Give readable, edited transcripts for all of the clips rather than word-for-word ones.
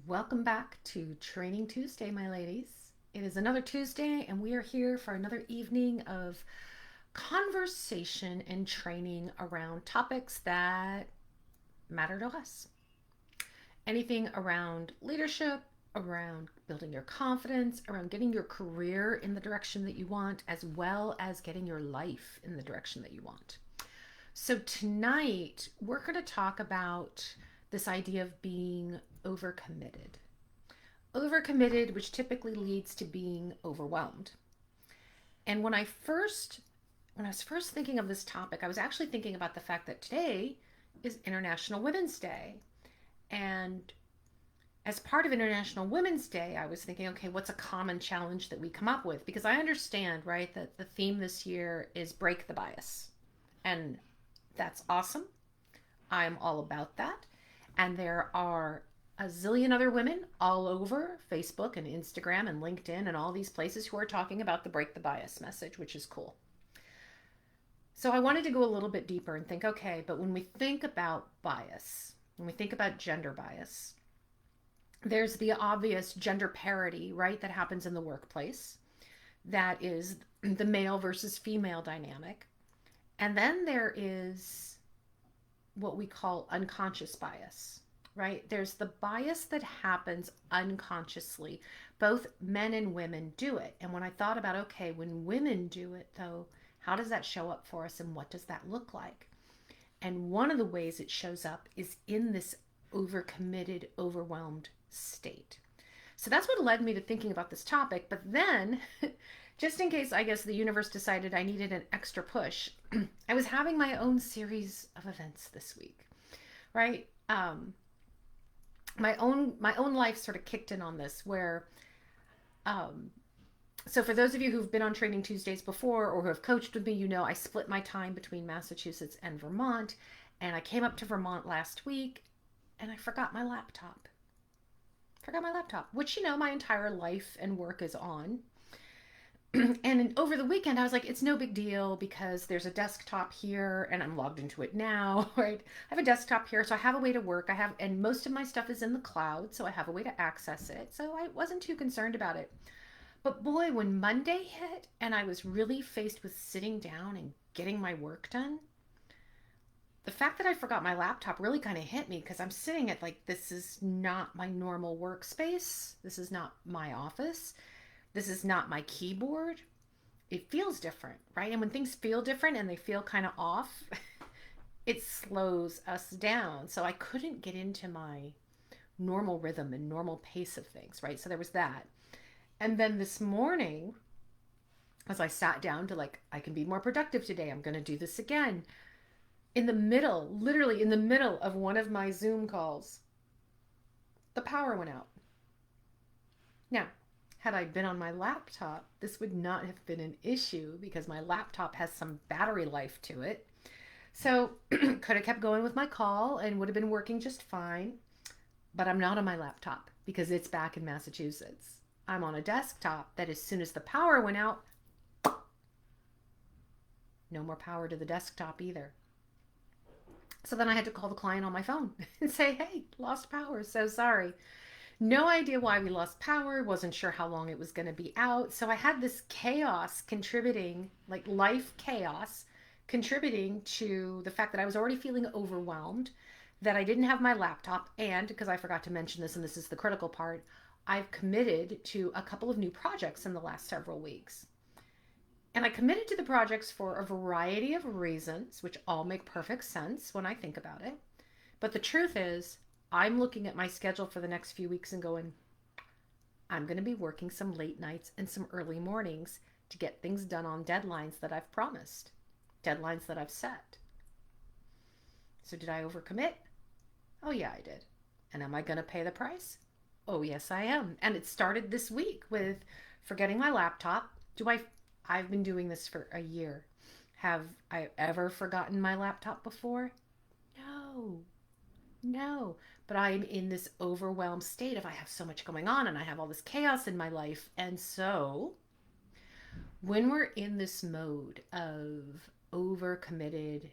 Welcome back to Training Tuesday, my ladies. It is another Tuesday, and we are here for another evening of conversation and training around topics that matter to us. Anything around leadership, around building your confidence, around getting your career in the direction that you want, as well as getting your life in the direction that you want. So, tonight we're going to talk about this idea of being overcommitted. Overcommitted, which typically leads to being overwhelmed. And when I was first thinking of this topic, I was actually thinking about the fact that today is International Women's Day. And as part of International Women's Day, I was thinking, okay, what's a common challenge that we come up with? Because I understand, right, that the theme this year is break the bias. And that's awesome. I'm all about that. And there are a zillion other women all over Facebook and Instagram and LinkedIn and all these places who are talking about the break the bias message, which is cool. So I wanted to go a little bit deeper and think, okay, but when we think about bias, when we think about gender bias, there's the obvious gender parity, right, that happens in the workplace. That is the male versus female dynamic. And then there is what we call unconscious bias, right? There's the bias that happens unconsciously. Both men and women do it. And when I thought about, okay, when women do it, though, how does that show up for us and what does that look like? And one of the ways it shows up is in this overcommitted, overwhelmed state. So that's what led me to thinking about this topic. But then, just in case I guess the universe decided I needed an extra push, I was having my own series of events this week, right? My own life sort of kicked in on this where um, so for those of you who've been on Training Tuesdays before or who have coached with me, you know I split my time between Massachusetts and Vermont, and I came up to Vermont last week and I forgot my laptop. Forgot my laptop, which my entire life and work is on. And over the weekend, I was like, it's no big deal because there's a desktop here and I'm logged into it now, right? I have a desktop here, so I have a way to work. And most of my stuff is in the cloud, so I have a way to access it. So I wasn't too concerned about it. But boy, when Monday hit and I was really faced with sitting down and getting my work done, the fact that I forgot my laptop really kind of hit me because I'm sitting at like, this is not my normal workspace. This is not my office. This is not my keyboard. It feels different, right? And when things feel different and they feel kind of off, it slows us down. So I couldn't get into my normal rhythm and normal pace of things, right? So there was that. And then this morning, as I sat down to like, I can be more productive today, I'm going to do this again. In the middle, literally in the middle of one of my Zoom calls, the power went out. Now, had I been on my laptop, this would not have been an issue because my laptop has some battery life to it. So could have kept going with my call and would have been working just fine. But I'm not on my laptop because it's back in Massachusetts. I'm on a desktop that as soon as the power went out, no more power to the desktop either. So then I had to call the client on my phone and say, hey, lost power, so sorry. No idea why we lost power, wasn't sure how long it was going to be out. So I had this chaos contributing, like life chaos, contributing to the fact that I was already feeling overwhelmed, that I didn't have my laptop, and because I forgot to mention this, and this is the critical part, I've committed to a couple of new projects in the last several weeks. And I committed to the projects for a variety of reasons, which all make perfect sense when I think about it. But the truth is, I'm looking at my schedule for the next few weeks and going, I'm going to be working some late nights and some early mornings to get things done on deadlines that I've promised, deadlines that I've set. So did I overcommit? Oh, yeah, I did. And am I going to pay the price? Oh, yes, I am. And it started this week with forgetting my laptop. I've been doing this for a year. Have I ever forgotten my laptop before? No, no. But I'm in this overwhelmed state of I have so much going on and I have all this chaos in my life. And so when we're in this mode of overcommitted,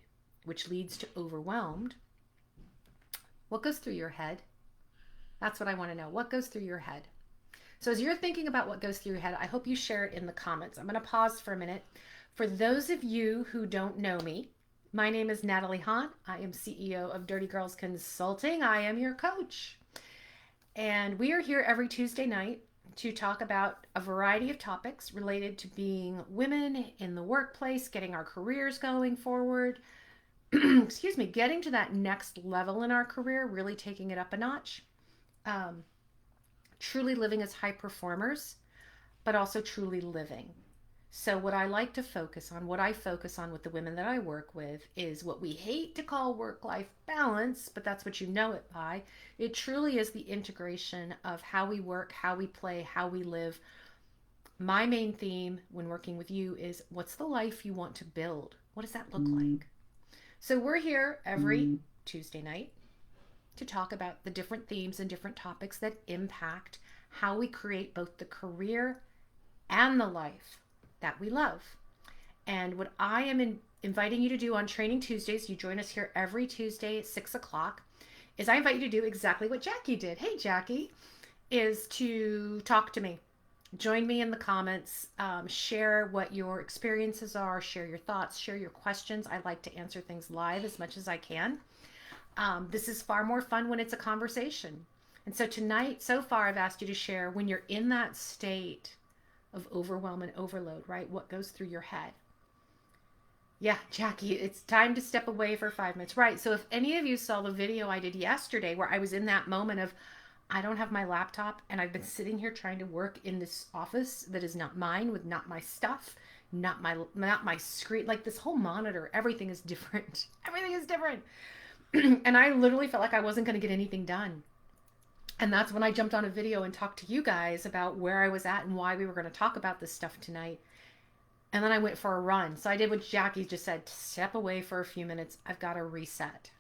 which leads to overwhelmed, what goes through your head? That's what I want to know. What goes through your head? So as you're thinking about what goes through your head, I hope you share it in the comments. I'm going to pause for a minute. For those of you who don't know me, my name is Natalie Hahn. I am CEO of Dirty Girls Consulting. I am your coach. And we are here every Tuesday night to talk about a variety of topics related to being women in the workplace, getting our careers going forward, excuse me, getting to that next level in our career, really taking it up a notch, um, truly living as high performers, but also truly living. So, what I like to focus on, what I focus on with the women that I work with, is what we hate to call work life balance, but that's what you know it by. It truly is the integration of how we work, how we play, how we live. My main theme when working with you is what's the life you want to build? What does that look like? So, we're here every Tuesday night to talk about the different themes and different topics that impact how we create both the career and the life that we love. And what I am inviting you to do on Training Tuesdays, you join us here every Tuesday at 6 o'clock, is I invite you to do exactly what Jackie did. Hey, Jackie, is to talk to me. Join me in the comments, share what your experiences are, share your thoughts, share your questions. I like to answer things live as much as I can. This is far more fun when it's a conversation. And so tonight, so far, I've asked you to share when you're in that state of overwhelm and overload, right? What goes through your head? Yeah, Jackie, it's time to step away for 5 minutes. Right. So if any of you saw the video I did yesterday where I was in that moment of, I don't have my laptop and I've been sitting here trying to work in this office that is not mine, with not my stuff, not my screen, like this whole monitor, everything is different. Everything is different. And I literally felt like I wasn't going to get anything done. And that's when I jumped on a video and talked to you guys about where I was at and why we were going to talk about this stuff tonight. And then I went for a run. So I did what Jackie just said, step away for a few minutes. I've got to reset.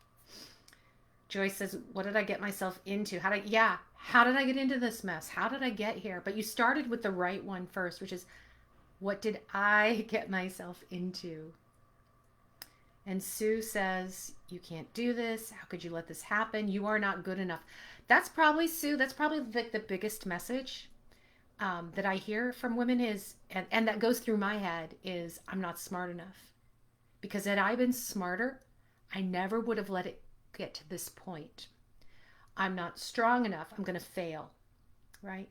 Joyce says, what did I get myself into? How did I get into this mess? How did I get here? But you started with the right one first, which is, what did I get myself into? And Sue says, you can't do this. How could you let this happen? You are not good enough. That's probably, Sue, that's probably the biggest message that I hear from women is, and that goes through my head, is I'm not smart enough. Because had I been smarter, I never would have let it get to this point. I'm not strong enough. I'm going to fail, right?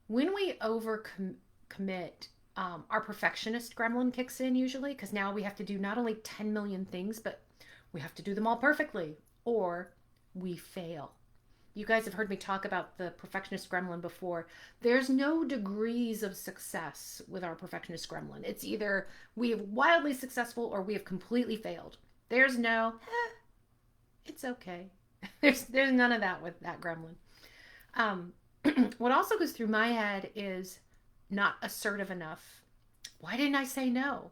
When we overcommit, our perfectionist gremlin kicks in usually, because now we have to do not only 10 million things, but we have to do them all perfectly, or we fail. You guys have heard me talk about the perfectionist gremlin before. There's no degrees of success with our perfectionist gremlin. It's either we have wildly successful or we have completely failed. There's no, it's okay. There's none of that with that gremlin. What also goes through my head is not assertive enough. Why didn't I say no?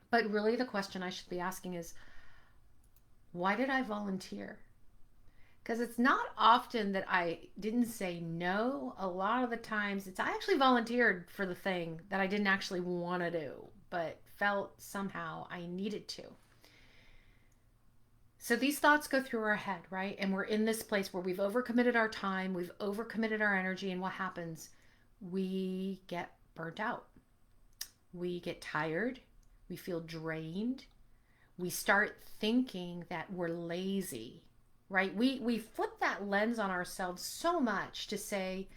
But really the question I should be asking is, why did I volunteer? Because it's not often that I didn't say no. A lot of the times I actually volunteered for the thing that I didn't actually want to do, but felt somehow I needed to. So these thoughts go through our head, right? And we're in this place where we've overcommitted our time, we've overcommitted our energy, and what happens? We get burnt out. We get tired. We feel drained. We start thinking that we're lazy, right? We flip that lens on ourselves so much to say,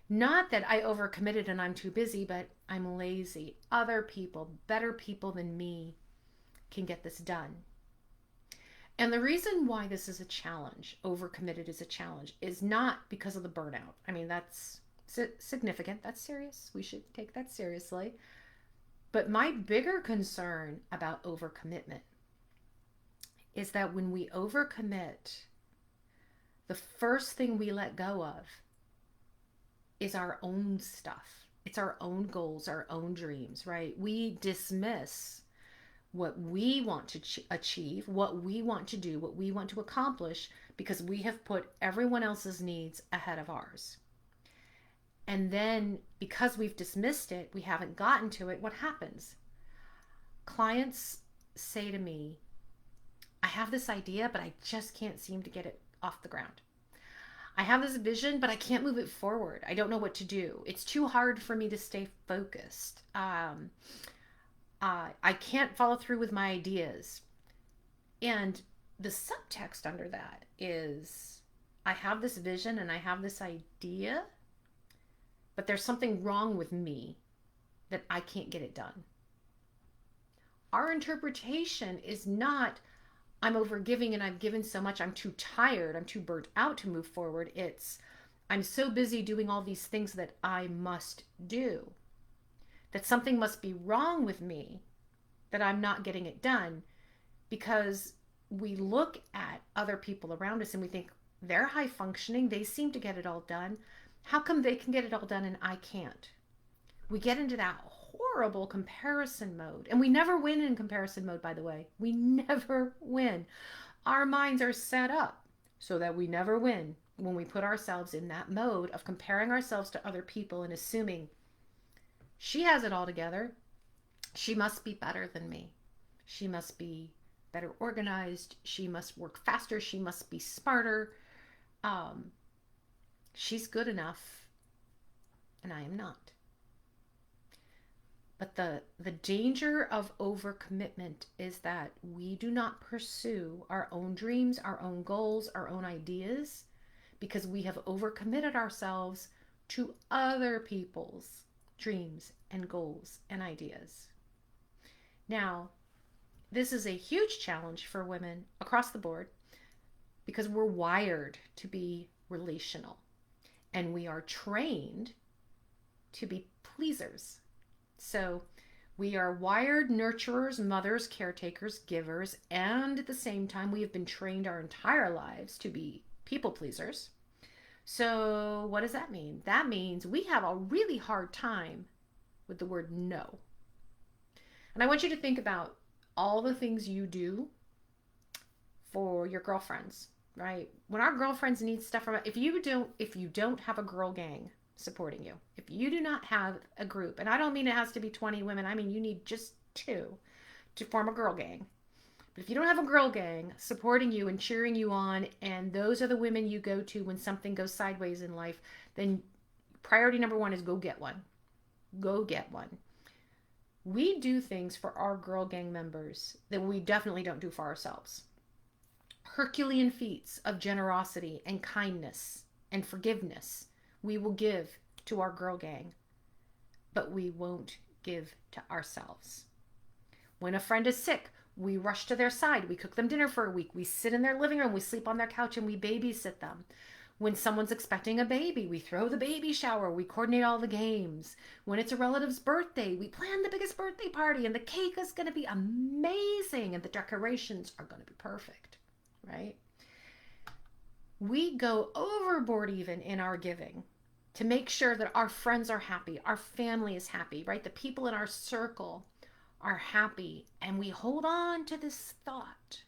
not that I overcommitted and I'm too busy, but I'm lazy. Other people, better people than me, can get this done. And the reason why this is a challenge, overcommitted is a challenge, is not because of the burnout. I mean, that's significant. That's serious. We should take that seriously. But my bigger concern about overcommitment is that when we overcommit, the first thing we let go of is our own stuff. It's our own goals, our own dreams, right? We dismiss what we want to achieve, what we want to do, what we want to accomplish, because we have put everyone else's needs ahead of ours. And then because we've dismissed it, we haven't gotten to it, what happens? Clients say to me, I have this idea, but I just can't seem to get it off the ground. I have this vision, but I can't move it forward. I don't know what to do. It's too hard for me to stay focused. I can't follow through with my ideas. And the subtext under that is I have this vision and I have this idea, but there's something wrong with me that I can't get it done. Our interpretation is not I'm overgiving and I've given so much, I'm too tired, I'm too burnt out to move forward. It's I'm so busy doing all these things that I must do, that something must be wrong with me, that I'm not getting it done, because we look at other people around us and we think they're high functioning, they seem to get it all done. How come they can get it all done and I can't? We get into that horrible comparison mode. And we never win in comparison mode, by the way. We never win. Our minds are set up so that we never win when we put ourselves in that mode of comparing ourselves to other people and assuming she has it all together. She must be better than me. She must be better organized. She must work faster. She must be smarter. She's good enough, and I am not. But the danger of overcommitment is that we do not pursue our own dreams, our own goals, our own ideas, because we have overcommitted ourselves to other people's dreams and goals and ideas. Now, this is a huge challenge for women across the board because we're wired to be relational and we are trained to be pleasers. So we are wired nurturers, mothers, caretakers, givers, and at the same time, we have been trained our entire lives to be people pleasers. So what does that mean? That means we have a really hard time with the word no. And I want you to think about all the things you do for your girlfriends, right? When our girlfriends need stuff from, if you don't have a girl gang supporting you, if you do not have a group, and I don't mean it has to be 20 women, I mean you need just 2 to form a girl gang. But if you don't have a girl gang supporting you and cheering you on, and those are the women you go to when something goes sideways in life, then priority number 1 is go get one. Go get one. We do things for our girl gang members that we definitely don't do for ourselves. Herculean feats of generosity and kindness and forgiveness we will give to our girl gang, but we won't give to ourselves. When a friend is sick, we rush to their side. We cook them dinner for a week. We sit in their living room. We sleep on their couch and we babysit them. When someone's expecting a baby, we throw the baby shower. We coordinate all the games. When it's a relative's birthday, we plan the biggest birthday party and the cake is going to be amazing and the decorations are going to be perfect, right? We go overboard even in our giving to make sure that our friends are happy, our family is happy, right? The people in our circle are happy. And we hold on to this thought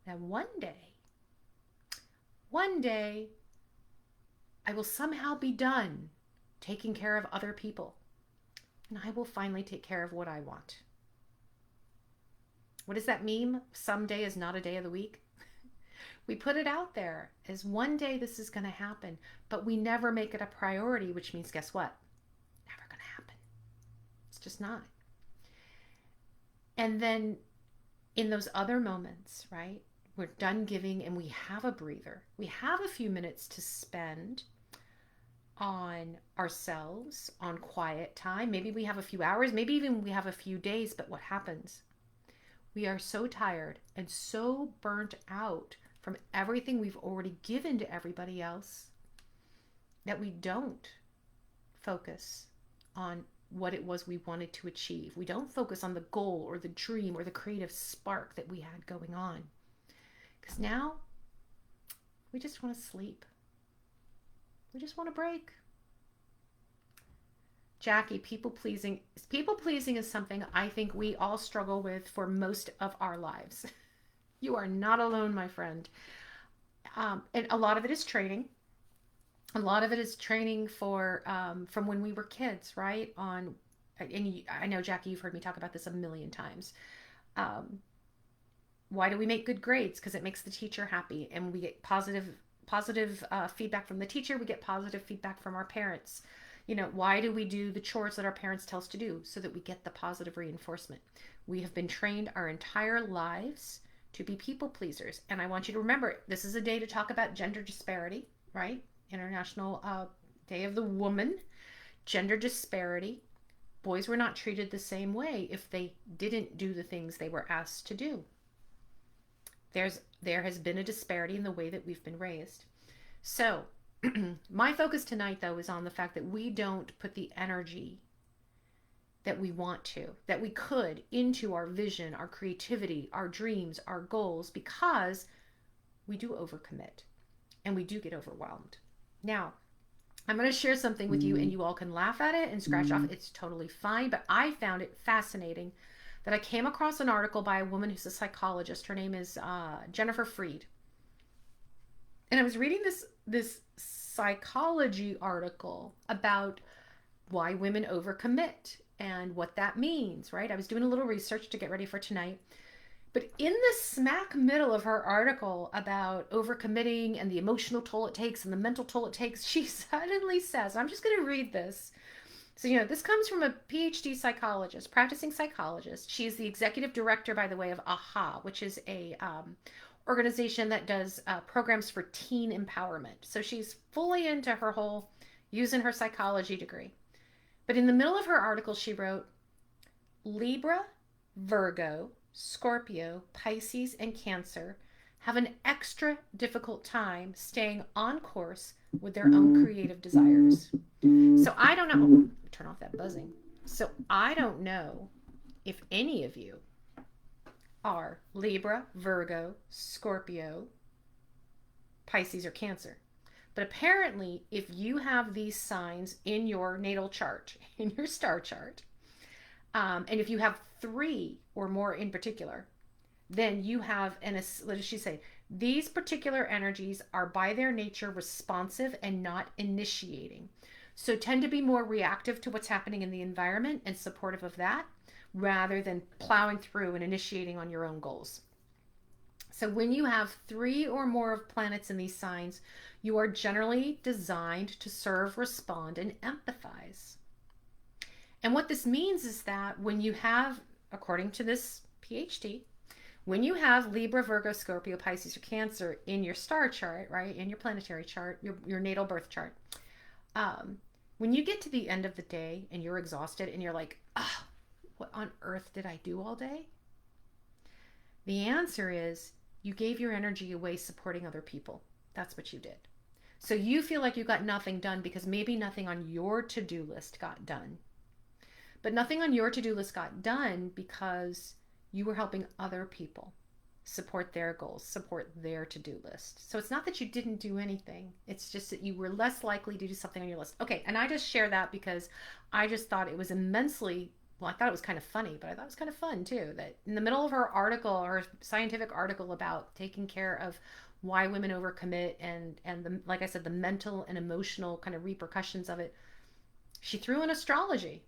that one day, I will somehow be done taking care of other people. And I will finally take care of what I want. What does that mean? Someday is not a day of the week. We put it out there as one day this is going to happen, but we never make it a priority, which means guess what? Never going to happen. It's just not. And then in those other moments, right? We're done giving and we have a breather. We have a few minutes to spend on ourselves, on quiet time. Maybe we have a few hours, maybe even we have a few days, but what happens? We are so tired and so burnt out from everything we've already given to everybody else that we don't focus on what it was we wanted to achieve. We don't focus on the goal or the dream or the creative spark that we had going on. Because now we just want to sleep. We just want to break. Jackie, people pleasing is something I think we all struggle with for most of our lives. You are not alone, my friend. And a lot of it is training. A lot of it is training for from when we were kids, right? And I know, Jackie, you've heard me talk about this a million times. Why do we make good grades? Because it makes the teacher happy, and we get positive positive feedback from the teacher. We get positive feedback from our parents. Why do we do the chores that our parents tell us to do? So that we get the positive reinforcement. We have been trained our entire lives to be people pleasers. And I want you to remember, this is a day to talk about gender disparity, right? International Day of the Woman. Gender disparity. Boys were not treated the same way if they didn't do the things they were asked to do. There has been a disparity in the way that we've been raised. So my focus tonight, though, is on the fact that we don't put the energy that we want to, that we could, into our vision, our creativity, our dreams, our goals, because we do overcommit and we do get overwhelmed. Now, I'm going to share something with you, and you all can laugh at it and scratch off. It's totally fine, but I found it fascinating that I came across an article by a woman who's a psychologist. Her name is Jennifer Freed. And I was reading this psychology article about why women overcommit and what that means, right? I was doing a little research to get ready for tonight. But in the smack middle of her article about overcommitting and the emotional toll it takes and the mental toll it takes, she suddenly says, I'm just going to read this. So, this comes from a PhD psychologist, practicing psychologist. She is the executive director, by the way, of AHA, which is a organization that does programs for teen empowerment. So she's fully into her whole using her psychology degree. But in the middle of her article, she wrote, Libra, Virgo, Scorpio, Pisces, and Cancer have an extra difficult time staying on course with their own creative desires. So I don't know. Turn off that buzzing. So I don't know if any of you are Libra, Virgo, Scorpio, Pisces, or Cancer. But apparently, if you have these signs in your natal chart, in your star chart, and if you have 3 or more in particular, then you have, what does she say? These particular energies are by their nature responsive and not initiating. So tend to be more reactive to what's happening in the environment and supportive of that, rather than plowing through and initiating on your own goals. So when you have 3 or more of planets in these signs, you are generally designed to serve, respond, and empathize. And what this means is that when you have, according to this PhD, when you have Libra, Virgo, Scorpio, Pisces, or Cancer in your star chart, right, in your planetary chart, your natal birth chart, when you get to the end of the day and you're exhausted and you're like, what on earth did I do all day? The answer is you gave your energy away supporting other people. That's what you did. So you feel like you got nothing done because maybe nothing on your to-do list got done. But nothing on your to-do list got done because you were helping other people support their goals, support their to-do list. So it's not that you didn't do anything. It's just that you were less likely to do something on your list. Okay, and I just share that because I just thought it was immensely, well, I thought it was kind of funny, but I thought it was kind of fun too, that in the middle of her article, her scientific article about taking care of why women overcommit and the, like I said, the mental and emotional kind of repercussions of it, she threw in astrology.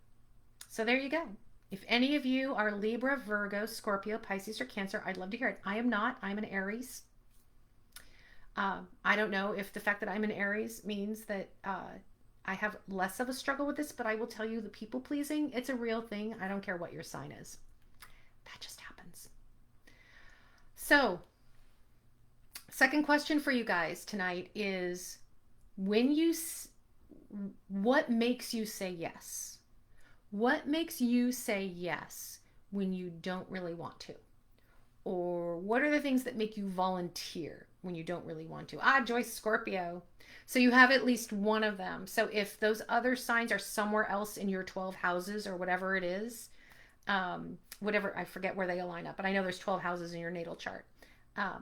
So there you go. If any of you are Libra, Virgo, Scorpio, Pisces, or Cancer, I'd love to hear it. I am not. I'm an Aries. I don't know if the fact that I'm an Aries means that I have less of a struggle with this, but I will tell you the people pleasing, it's a real thing. I don't care what your sign is. That just happens. So, second question for you guys tonight is, what makes you say yes? What makes you say yes when you don't really want to? Or what are the things that make you volunteer when you don't really want to? Joyce, Scorpio. So you have at least one of them. So if those other signs are somewhere else in your 12 houses or whatever it is, whatever, I forget where they align up, but I know there's 12 houses in your natal chart.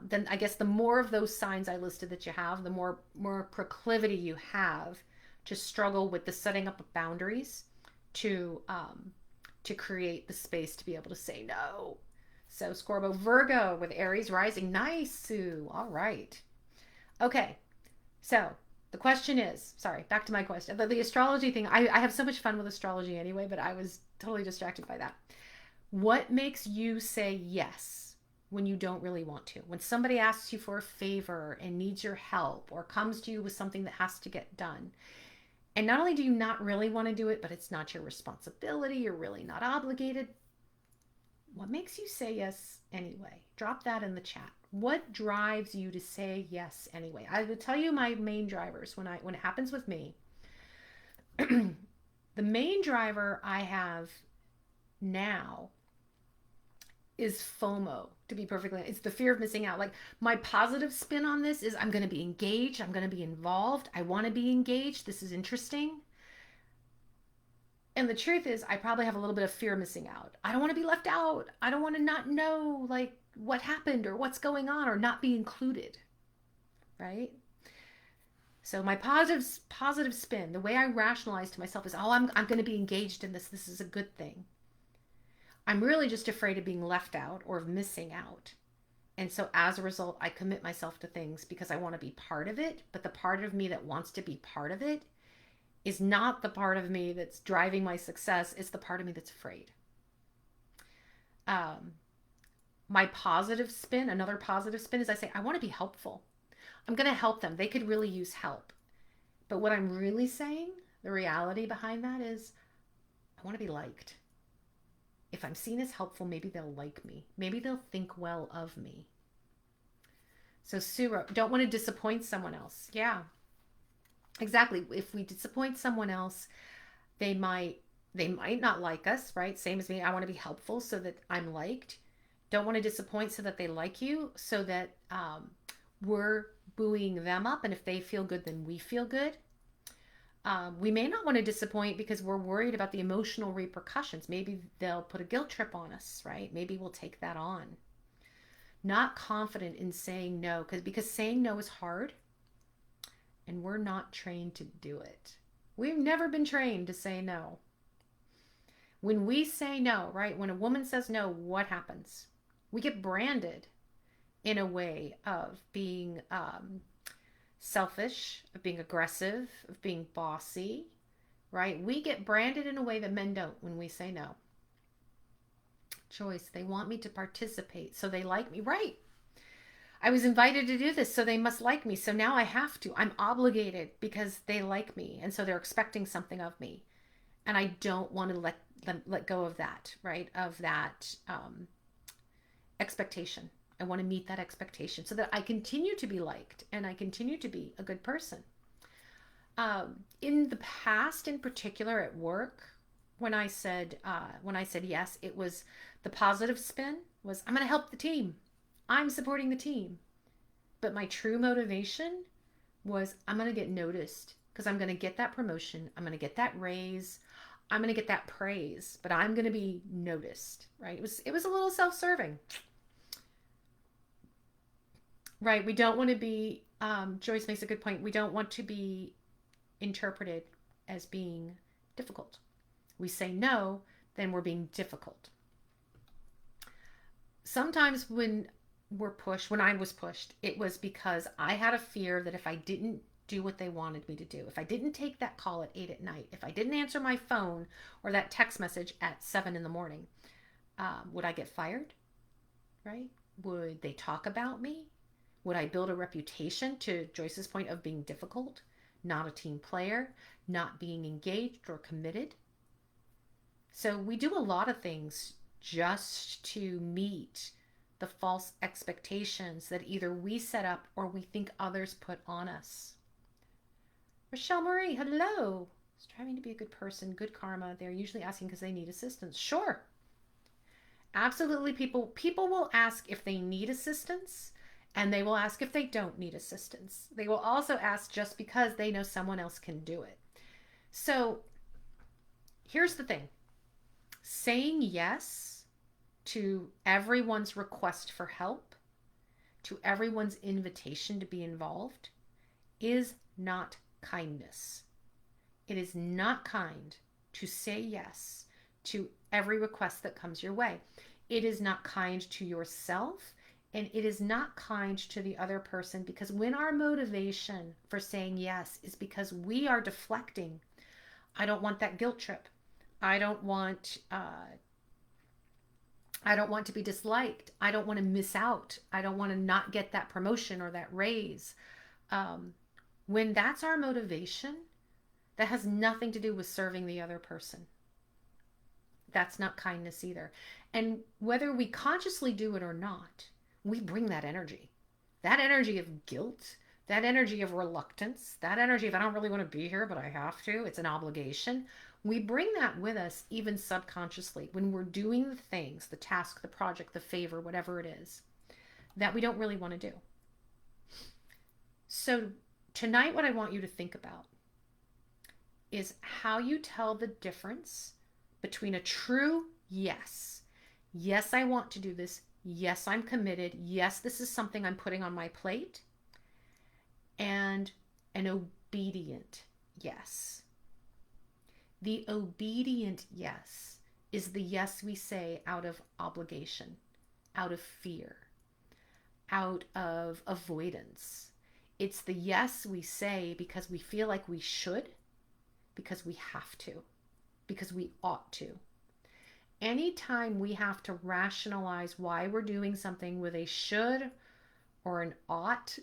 Then I guess the more of those signs I listed that you have, the more proclivity you have to struggle with the setting up of boundaries to create the space to be able to say no. So Scorpio, Virgo with Aries rising. Nice, Sue. All right. Okay. So the question is, sorry, back to my question. The astrology thing, I have so much fun with astrology anyway, but I was totally distracted by that. What makes you say yes when you don't really want to. When somebody asks you for a favor and needs your help or comes to you with something that has to get done. And not only do you not really want to do it, but it's not your responsibility, you're really not obligated. What makes you say yes anyway? Drop that in the chat. What drives you to say yes anyway? I will tell you my main drivers when it happens with me. The main driver I have now is FOMO, to be perfectly honest. It's the fear of missing out. Like, my positive spin on this is I'm going to be engaged. I'm going to be involved. I want to be engaged. This is interesting. And the truth is, I probably have a little bit of fear of missing out. I don't want to be left out. I don't want to not know like what happened or what's going on or not be included. Right? So my positive spin, the way I rationalize to myself is, oh, I'm going to be engaged in this. This is a good thing. I'm really just afraid of being left out or of missing out. And so as a result, I commit myself to things because I want to be part of it. But the part of me that wants to be part of it is not the part of me that's driving my success. It's the part of me that's afraid. My positive spin, another positive spin, is I say, I want to be helpful. I'm going to help them. They could really use help. But what I'm really saying, the reality behind that is, I want to be liked. If I'm seen as helpful, maybe they'll like me. Maybe they'll think well of me. So Sue, don't want to disappoint someone else. Yeah, exactly. If we disappoint someone else, they might not like us, right? Same as me. I want to be helpful so that I'm liked. Don't want to disappoint so that they like you, so that we're buoying them up. And if they feel good, then we feel good. We may not want to disappoint because we're worried about the emotional repercussions. Maybe they'll put a guilt trip on us, right? Maybe we'll take that on. Not confident in saying no, because saying no is hard and we're not trained to do it. We've never been trained to say no. When we say no, right? When a woman says no, what happens? We get branded in a way of being selfish, of being aggressive, of being bossy, right? We get branded in a way that men don't when we say no. Choice. They want me to participate, so they like me. Right. I was invited to do this, so they must like me. So now I have to. I'm obligated because they like me. And so they're expecting something of me. And I don't want to let go of that, right? Of that expectation. I want to meet that expectation so that I continue to be liked and I continue to be a good person. In the past, in particular at work, when I said yes, it was the positive spin was, I'm going to help the team. I'm supporting the team. But my true motivation was, I'm going to get noticed because I'm going to get that promotion. I'm going to get that raise. I'm going to get that praise, but I'm going to be noticed, right? It was a little self-serving. Right. We don't want to be, Joyce makes a good point. We don't want to be interpreted as being difficult. We say no, then we're being difficult. Sometimes when I was pushed, it was because I had a fear that if I didn't do what they wanted me to do, if I didn't take that call at 8 at night, if I didn't answer my phone or that text message at 7 in the morning, would I get fired? Right? Would they talk about me? Would I build a reputation, to Joyce's point, of being difficult, not a team player, not being engaged or committed? So we do a lot of things just to meet the false expectations that either we set up or we think others put on us. Rochelle Marie, hello. Striving to be a good person, good karma. They're usually asking because they need assistance. Sure. Absolutely. People will ask if they need assistance. And they will ask if they don't need assistance. They will also ask just because they know someone else can do it. So here's the thing. Saying yes to everyone's request for help, to everyone's invitation to be involved, is not kindness. It is not kind to say yes to every request that comes your way. It is not kind to yourself. And it is not kind to the other person, because when our motivation for saying yes is because we are deflecting, I don't want that guilt trip. I don't want I don't want to be disliked. I don't want to miss out. I don't want to not get that promotion or that raise. Um, when that's our motivation, that has nothing to do with serving the other person. That's not kindness either. And whether we consciously do it or not, we bring that energy of guilt, that energy of reluctance, that energy of I don't really want to be here, but I have to. It's an obligation. We bring that with us even subconsciously when we're doing the things, the task, the project, the favor, whatever it is, that we don't really want to do. So, tonight, what I want you to think about is how you tell the difference between a true yes. Yes, I want to do this. Yes, I'm committed. Yes, this is something I'm putting on my plate. And an obedient yes. The obedient yes is the yes we say out of obligation, out of fear, out of avoidance. It's the yes we say because we feel like we should, because we have to, because we ought to. Anytime we have to rationalize why we're doing something with a should or an ought,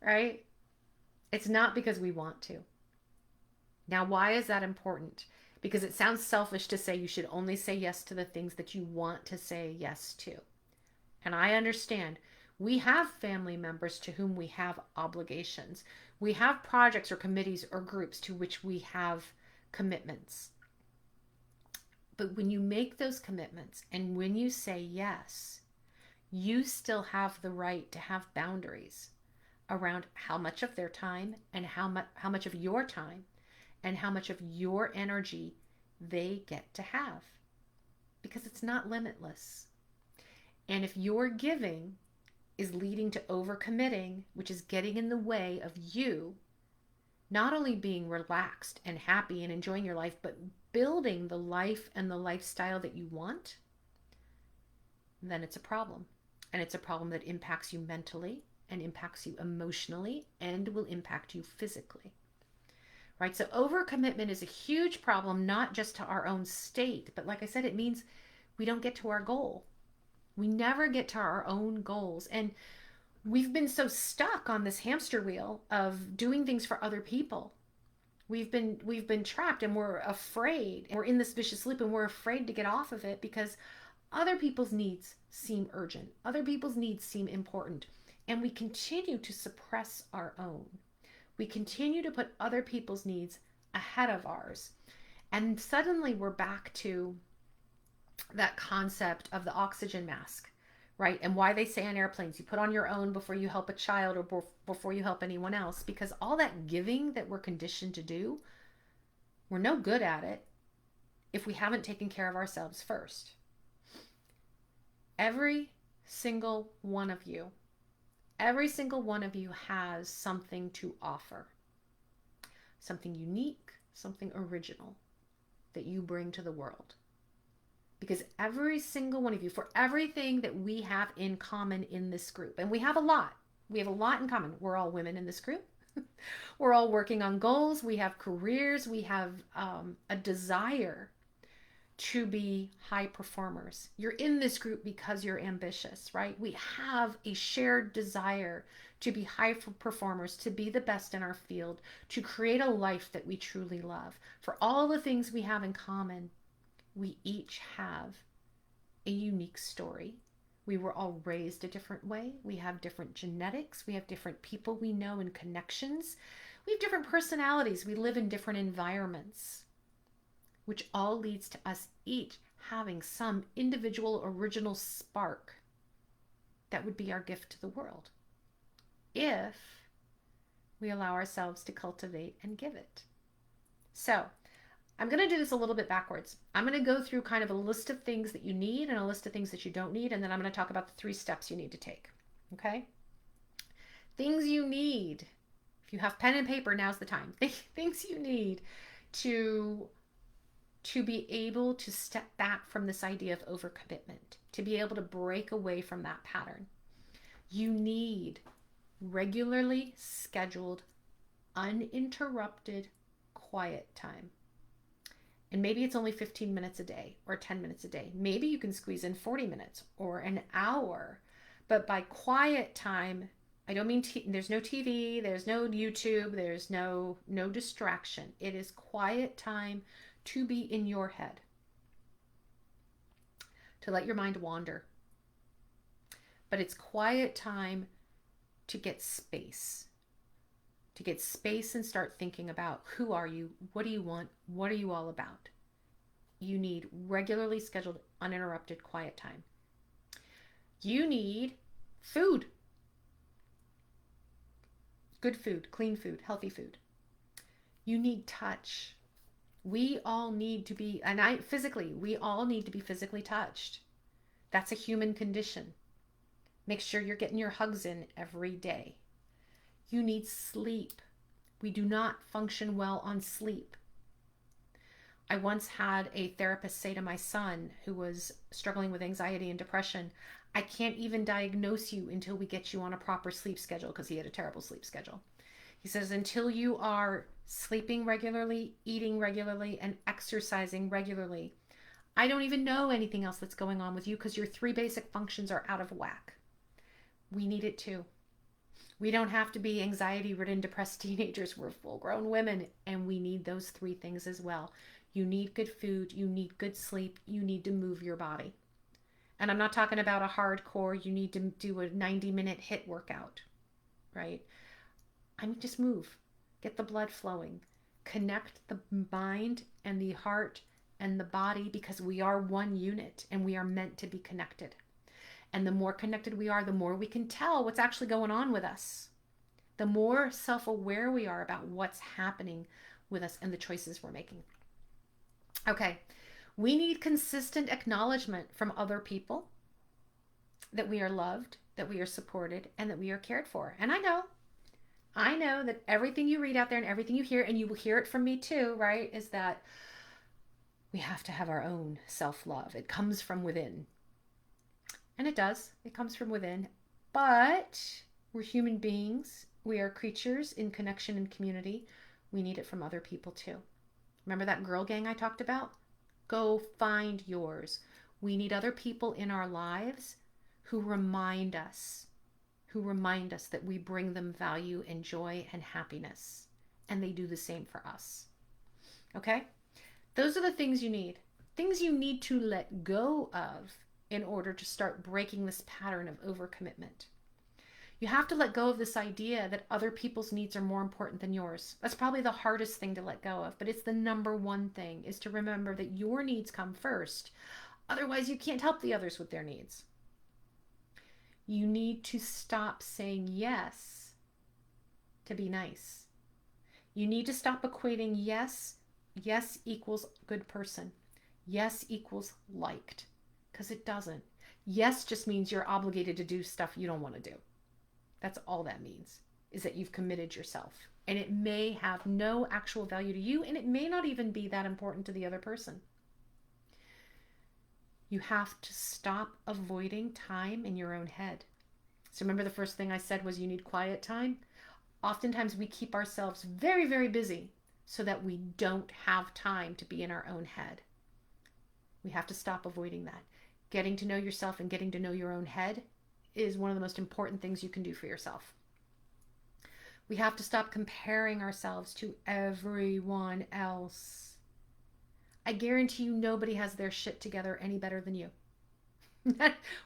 right? It's not because we want to. Now, why is that important? Because it sounds selfish to say you should only say yes to the things that you want to say yes to. And I understand. We have family members to whom we have obligations. We have projects or committees or groups to which we have commitments. But when you make those commitments and when you say yes, you still have the right to have boundaries around how much of their time and how much of your time and how much of your energy they get to have, because it's not limitless. And if your giving is leading to overcommitting, which is getting in the way of you not only being relaxed and happy and enjoying your life, but building the life and the lifestyle that you want, then it's a problem. And it's a problem that impacts you mentally and impacts you emotionally and will impact you physically. Right? So overcommitment is a huge problem, not just to our own state, but like I said, it means we don't get to our goal. We never get to our own goals. And we've been so stuck on this hamster wheel of doing things for other people. We've been trapped and we're afraid. We're in this vicious loop and we're afraid to get off of it because other people's needs seem urgent. Other people's needs seem important. And we continue to suppress our own. We continue to put other people's needs ahead of ours. And suddenly we're back to that concept of the oxygen mask, right? And why they say on airplanes, you put on your own before you help a child or before you help anyone else, because all that giving that we're conditioned to do, we're no good at it if we haven't taken care of ourselves first. Every single one of you has something to offer, something unique, something original that you bring to the world. Because every single one of you, for everything that we have in common in this group, and we have a lot in common. We're all women in this group. We're all working on goals. We have careers. We have a desire to be high performers. You're in this group because you're ambitious, right? We have a shared desire to be high performers, to be the best in our field, to create a life that we truly love. For all the things we have in common, we each have a unique story. We were all raised a different way. We have different genetics. We have different people we know and connections. We have different personalities. We live in different environments, which all leads to us each having some individual original spark that would be our gift to the world if we allow ourselves to cultivate and give it. So I'm going to do this a little bit backwards. I'm going to go through kind of a list of things that you need and a list of things that you don't need, and then I'm going to talk about the 3 steps you need to take. Okay? Things you need. If you have pen and paper, now's the time. Things you need to be able to step back from this idea of overcommitment, to be able to break away from that pattern. You need regularly scheduled, uninterrupted quiet time. And maybe it's only 15 minutes a day or 10 minutes a day. Maybe you can squeeze in 40 minutes or an hour. But by quiet time, I don't mean there's no TV, there's no YouTube, there's no distraction. It is quiet time to be in your head, to let your mind wander. But it's quiet time to get space. To get space and start thinking about who are you? What do you want? What are you all about? You need regularly scheduled, uninterrupted quiet time. You need food. Good food, clean food, healthy food. You need touch. We all need to be, we all need to be physically touched. That's a human condition. Make sure you're getting your hugs in every day. You need sleep. We do not function well on sleep. I once had a therapist say to my son, who was struggling with anxiety and depression, I can't even diagnose you until we get you on a proper sleep schedule, because he had a terrible sleep schedule. He says, until you are sleeping regularly, eating regularly, and exercising regularly, I don't even know anything else that's going on with you because your 3 basic functions are out of whack. We need it too. We don't have to be anxiety-ridden, depressed teenagers. We're full-grown women, and we need those 3 things as well. You need good food, you need good sleep, you need to move your body. And I'm not talking about a hardcore, you need to do a 90-minute HIIT workout, right? I mean, just move. Get the blood flowing. Connect the mind and the heart and the body, because we are one unit and we are meant to be connected. And the more connected we are, the more we can tell what's actually going on with us. The more self-aware we are about what's happening with us and the choices we're making. Okay, we need consistent acknowledgement from other people that we are loved, that we are supported, and that we are cared for. And I know that everything you read out there and everything you hear, and you will hear it from me too, right, is that we have to have our own self-love. It comes from within. And it does. It comes from within. But we're human beings. We are creatures in connection and community. We need it from other people too. Remember that girl gang I talked about? Go find yours. We need other people in our lives who remind us that we bring them value and joy and happiness. And they do the same for us. Okay? Those are the things you need. Things you need to let go of in order to start breaking this pattern of overcommitment. You have to let go of this idea that other people's needs are more important than yours. That's probably the hardest thing to let go of, but it's the number one thing, is to remember that your needs come first. Otherwise, you can't help the others with their needs. You need to stop saying yes to be nice. You need to stop equating yes equals good person. Yes equals liked, because it doesn't. Yes just means you're obligated to do stuff you don't want to do. That's all that means, is that you've committed yourself. And it may have no actual value to you, and it may not even be that important to the other person. You have to stop avoiding time in your own head. So remember, the first thing I said was you need quiet time. Oftentimes we keep ourselves very, very busy so that we don't have time to be in our own head. We have to stop avoiding that. Getting to know yourself and getting to know your own head is one of the most important things you can do for yourself. We have to stop comparing ourselves to everyone else. I guarantee you nobody has their shit together any better than you.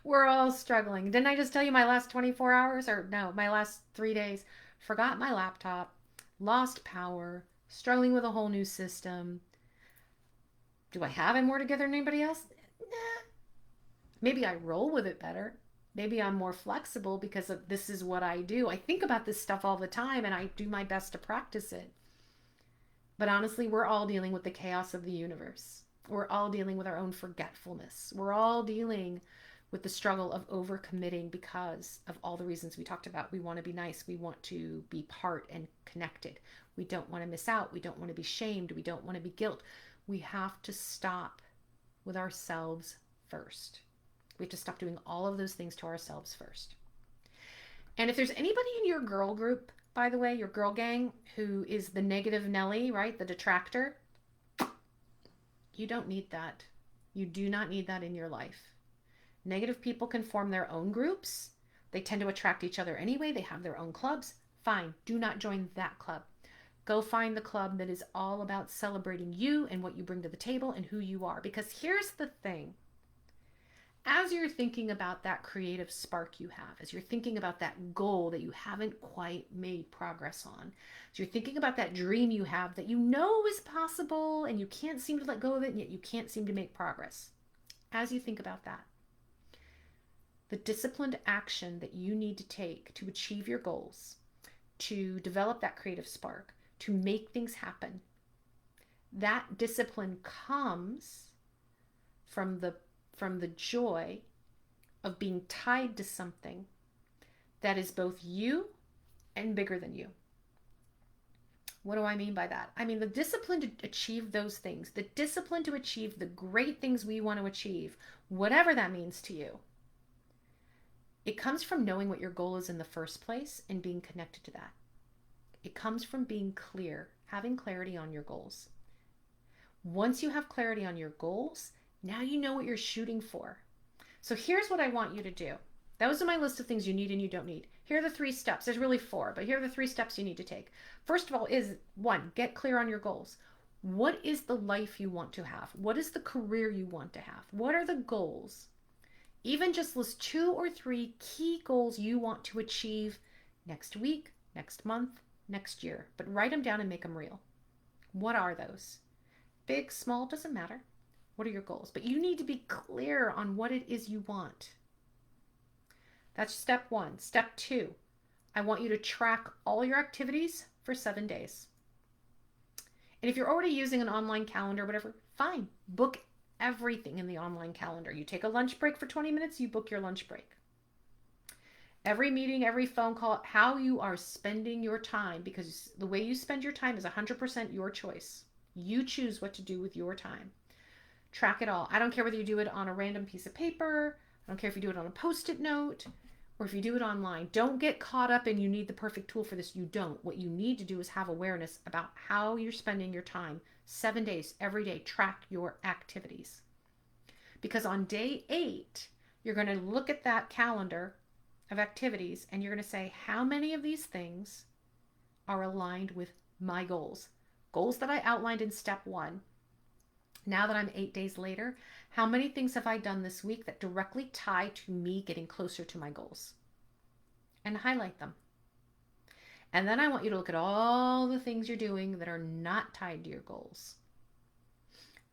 We're all struggling. Didn't I just tell you my last 24 hours? Or no, my last 3 days. Forgot my laptop, lost power, struggling with a whole new system. Do I have it more together than anybody else? Nah. Maybe I roll with it better. Maybe I'm more flexible because this is what I do. I think about this stuff all the time and I do my best to practice it. But honestly, we're all dealing with the chaos of the universe. We're all dealing with our own forgetfulness. We're all dealing with the struggle of overcommitting because of all the reasons we talked about. We want to be nice. We want to be part and connected. We don't want to miss out. We don't want to be shamed. We don't want to be guilt. We have to stop with ourselves first. We have to stop doing all of those things to ourselves first. And if there's anybody in your girl group, by the way, your girl gang, who is the negative Nelly, right? The detractor. You don't need that. You do not need that in your life. Negative people can form their own groups. They tend to attract each other anyway. They have their own clubs. Fine. Do not join that club. Go find the club that is all about celebrating you and what you bring to the table and who you are. Because here's the thing. As you're thinking about that creative spark you have, as you're thinking about that goal that you haven't quite made progress on, as you're thinking about that dream you have that you know is possible and you can't seem to let go of it, and yet you can't seem to make progress. As you think about that, the disciplined action that you need to take to achieve your goals, to develop that creative spark, to make things happen, that discipline comes from the joy of being tied to something that is both you and bigger than you. What do I mean by that? I mean the discipline to achieve those things, the discipline to achieve the great things we want to achieve, whatever that means to you. It comes from knowing what your goal is in the first place and being connected to that. It comes from being clear, having clarity on your goals. Once you have clarity on your goals, now you know what you're shooting for. So here's what I want you to do. Those are my list of things you need and you don't need. Here are the 3 steps. There's really 4, but here are the 3 steps you need to take. First of all is 1, get clear on your goals. What is the life you want to have? What is the career you want to have? What are the goals? Even just list 2 or 3 key goals you want to achieve next week, next month, next year, but write them down and make them real. What are those? Big, small, doesn't matter. What are your goals? But you need to be clear on what it is you want. That's step 1. Step 2, I want you to track all your activities for 7 days. And if you're already using an online calendar, whatever, fine. Book everything in the online calendar. You take a lunch break for 20 minutes, you book your lunch break. Every meeting, every phone call, how you are spending your time, because the way you spend your time is 100% your choice. You choose what to do with your time. Track it all. I don't care whether you do it on a random piece of paper. I don't care if you do it on a Post-it note or if you do it online. Don't get caught up in you need the perfect tool for this. You don't. What you need to do is have awareness about how you're spending your time. 7 days, every day, track your activities. Because on day 8, you're going to look at that calendar of activities and you're going to say, how many of these things are aligned with my goals? Goals that I outlined in step 1. Now that I'm 8 days later, how many things have I done this week that directly tie to me getting closer to my goals? And highlight them. And then I want you to look at all the things you're doing that are not tied to your goals.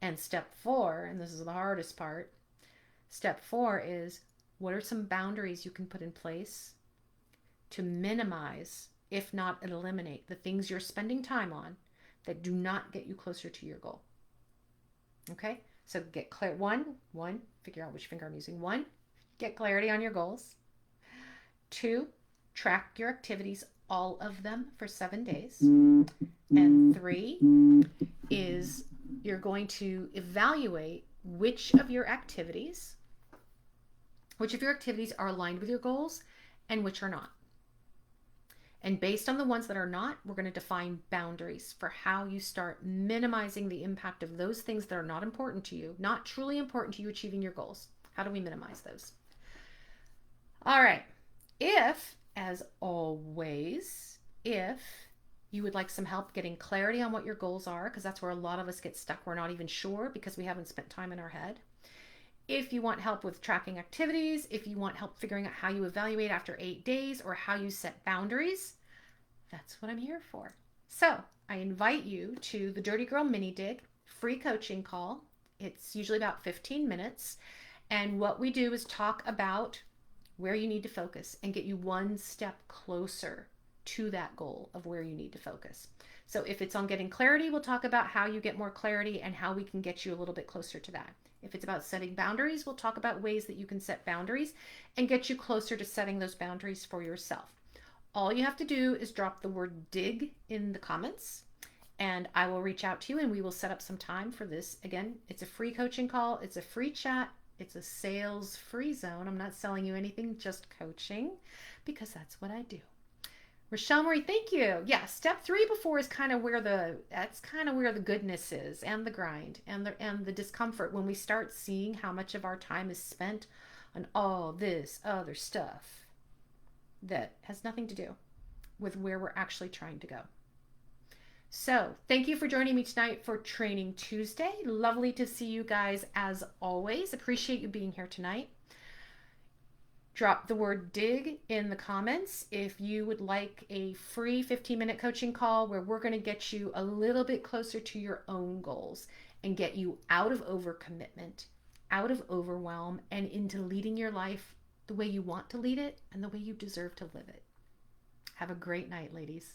And step 4, and this is the hardest part, step 4 is, what are some boundaries you can put in place to minimize, if not eliminate, the things you're spending time on that do not get you closer to your goal? Okay, so get clear. One, figure out which finger I'm using. 1, get clarity on your goals. 2, track your activities, all of them, for 7 days. And 3 is you're going to evaluate which of your activities are aligned with your goals and which are not. And based on the ones that are not, we're going to define boundaries for how you start minimizing the impact of those things that are not important to you, not truly important to you achieving your goals. How do we minimize those? All right. If, as always, if you would like some help getting clarity on what your goals are, because that's where a lot of us get stuck. We're not even sure because we haven't spent time in our head. If you want help with tracking activities, if you want help figuring out how you evaluate after 8 days or how you set boundaries, that's what I'm here for. So I invite you to the Dirty Girl Mini Dig free coaching call. It's usually about 15 minutes. And what we do is talk about where you need to focus and get you one step closer to that goal of where you need to focus. So if it's on getting clarity, we'll talk about how you get more clarity and how we can get you a little bit closer to that. If it's about setting boundaries, we'll talk about ways that you can set boundaries and get you closer to setting those boundaries for yourself. All you have to do is drop the word dig in the comments and I will reach out to you and we will set up some time for this. Again, it's a free coaching call. It's a free chat. It's a sales-free zone. I'm not selling you anything, just coaching, because that's what I do. Rochelle Marie, thank you. Yeah, step three before is kind of where that's kind of where the goodness is, and the grind, and the discomfort when we start seeing how much of our time is spent on all this other stuff that has nothing to do with where we're actually trying to go. So, thank you for joining me tonight for Training Tuesday. Lovely to see you guys as always. Appreciate you being here tonight. Drop the word dig in the comments if you would like a free 15-minute coaching call where we're going to get you a little bit closer to your own goals and get you out of overcommitment, out of overwhelm, and into leading your life the way you want to lead it and the way you deserve to live it. Have a great night, ladies.